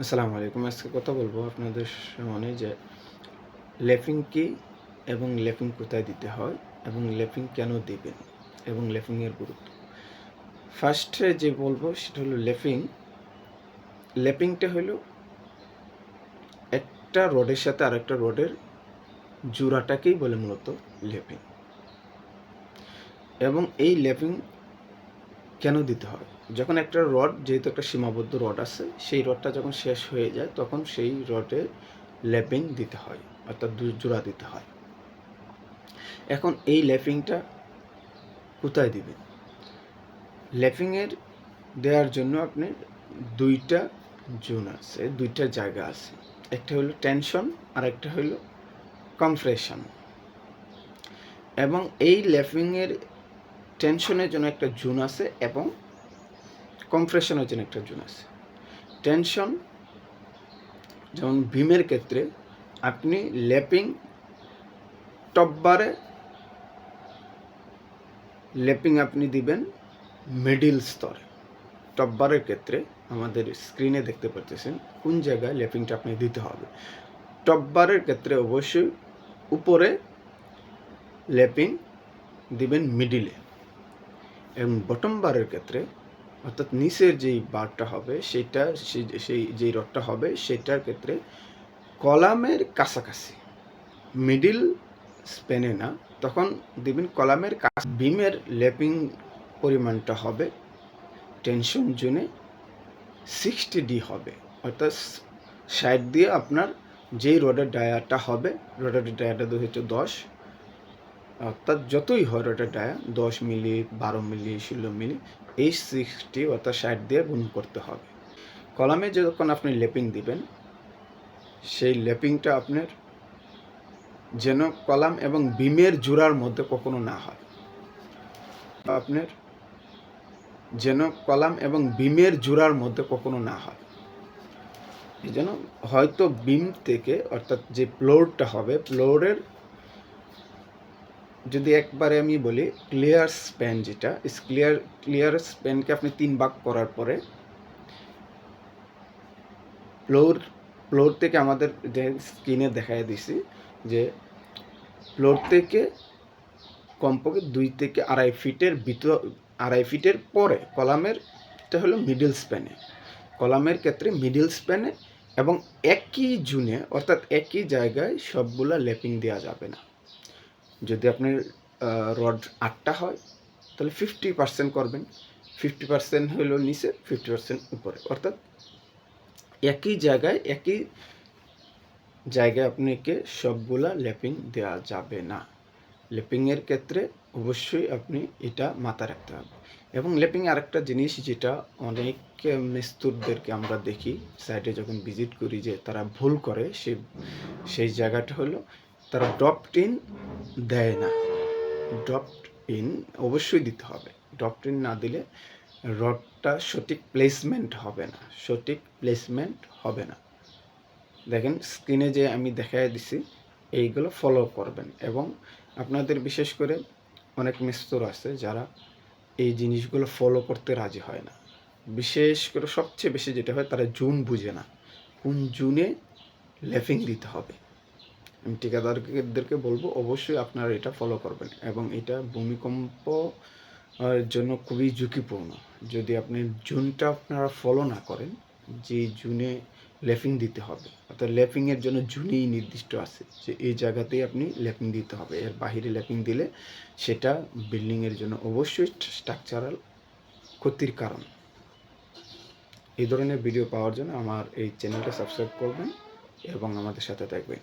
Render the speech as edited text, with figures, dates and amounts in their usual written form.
আসসালামু আলাইকুম। আজকে কথা বলবো আপনাদের সামনে যে ল্যাপিং কি এবং ল্যাপিং কোথায় দিতে হয় এবং ল্যাপিং কেন দিবেন এবং ল্যাপিংয়ের গুরুত্ব। ফার্স্টে যে বলবো সেটা হলো ল্যাপিংটা হলো একটা রডের সাথে আরেকটা রডের জোড়াটাকেই বলে মূলত ল্যাপিং। এবং এই ল্যাপিং কেন দিতে হয়? যখন একটা রড, যেহেতু একটা সীমাবদ্ধ রড আছে, সেই রডটা যখন শেষ হয়ে যায় তখন সেই রডে ল্যাপিং দিতে হয়, অর্থাৎ জোড়া দিতে হয়। এখন এই ল্যাপিংটা কোথায় দিবেন? ল্যাপিংয়ের দেওয়ার জন্য আপনার দুইটা জোন আছে, দুইটা জায়গা আছে। একটা হলো টেনশন আর একটা হলো কমপ্রেশন। এবং এই ল্যাপিংয়ের টেনশনের জন্য একটা জোন আছে এবং কমপ্রেশনের জন্য একটা জোন আছে। টেনশন যেমন বিমের ক্ষেত্রে আপনি ল্যাপিং টপ বারে ল্যাপিং আপনি দিবেন মিডিল স্তরে। টপ বারের ক্ষেত্রে আমাদের স্ক্রিনে দেখতে পাচ্ছেন কোন জায়গায় ল্যাপিংটা আপনি দিতে হবে। টপ বারের ক্ষেত্রে অবশ্যই উপরে ল্যাপিং দিবেন মিডিলে, এবং বটম বারের ক্ষেত্রে অর্থাৎ নিচের যেই বারটা হবে সেইটা সেই যেই রডটা হবে সেটার ক্ষেত্রে কলামের কাছাকাছি, মিডিল স্প্যানে না, তখন দিবেন কলামের কাছে। বিমের ল্যাপিং পরিমাণটা হবে টেনশন জোনে 60D হবে, অর্থাৎ সাইড দিয়ে আপনার যেই রডের ডায়াটা হবে, রডের ডায়াটা হচ্ছে 10, অর্থাৎ যতই হয় রডের ডায়া 10 মিলি, 12 মিলি, 16 মিলি, এই 60 অর্থাৎ সাইড দিয়ে গুণ করতে হবে। কলামে যখন আপনি ল্যাপিং দিবেন সেই ল্যাপিংটা আপনার যেন কলাম এবং বিমের জোড়ার মধ্যে কখনো না হয়। আপনার যেন কলাম এবং বিমের জোড়ার মধ্যে কখনো না হয়। এই জন্য হয়তো বিম থেকে, অর্থাৎ যে ফ্লোরটা হবে, ফ্লোরের যদি একবারে আমি বলি ক্লিয়ার স্প্যান, যেটা ক্লিয়ার স্প্যানকে আপনি 3 ভাগ করার পরে ফ্লোর থেকে আমাদের যে স্ক্রিনে দেখায় দিছি যে ফ্লোর থেকে কমপক্ষে 2 থেকে 2.5 ফিটের ভিতর, 2.5 ফিটের পরে কলামেরটা হলো মিডল স্প্যানে, কলামের ক্ষেত্রে মিডল স্প্যানে এবং একই জুনে অর্থাৎ একই জায়গায় সবগুলা ল্যাপিং দেওয়া যাবে না। যদি আপনার রড 8টা হয় তাহলে 50% করবেন, 50% হলো নিচে, 50% উপরে, অর্থাৎ একই জায়গায় আপনাকে সবগুলা ল্যাপিং দেওয়া যাবে না। ল্যাপিংয়ের ক্ষেত্রে অবশ্যই আপনি এটা মাথায় রাখতে হবে। এবং ল্যাপিং আরেকটা জিনিস যেটা অনেক মিস্ত্রিদেরকে আমরা দেখি সাইটে যখন ভিজিট করি যে তারা ভুল করে, সেই জায়গাটা হলো তারা ড্রপড ইন দেয় না। ড্রপড ইন অবশ্যই দিতে হবে। ড্রপড ইন না দিলে রডটা সঠিক প্লেসমেন্ট হবে না। দেখেন স্ক্রিনে যে আমি দেখাই দিছি, এইগুলো ফলো করবেন। এবং আপনাদের বিশেষ করে অনেক মিস্ত্রি আছে যারা এই জিনিসগুলো ফলো করতে রাজি হয় না। বিশেষ করে সবচেয়ে বেশি যেটা হয়, তারা জুন বুঝে না, কোন জুনে ল্যাপিং দিতে হবে। আমি ঠিকাদারদেরকে বলবো অবশ্যই আপনারা এটা ফলো করবেন। এবং এটা ভূমিকম্প জন্য খুবই ঝুঁকিপূর্ণ। যদি আপনি জুনটা আপনারা ফলো না করেন, যে জুনে ল্যাপিং দিতে হবে, অর্থাৎ ল্যাপিংয়ের জন্য জুনেই নির্দিষ্ট আছে যে এই জায়গাতেই আপনি ল্যাপিং দিতে হবে, এর বাহিরে ল্যাপিং দিলে সেটা বিল্ডিংয়ের জন্য অবশ্যই স্ট্রাকচারাল ক্ষতির কারণ। এই ধরনের ভিডিও পাওয়ার জন্য আমার এই চ্যানেলটা সাবস্ক্রাইব করবেন এবং আমাদের সাথে থাকবেন।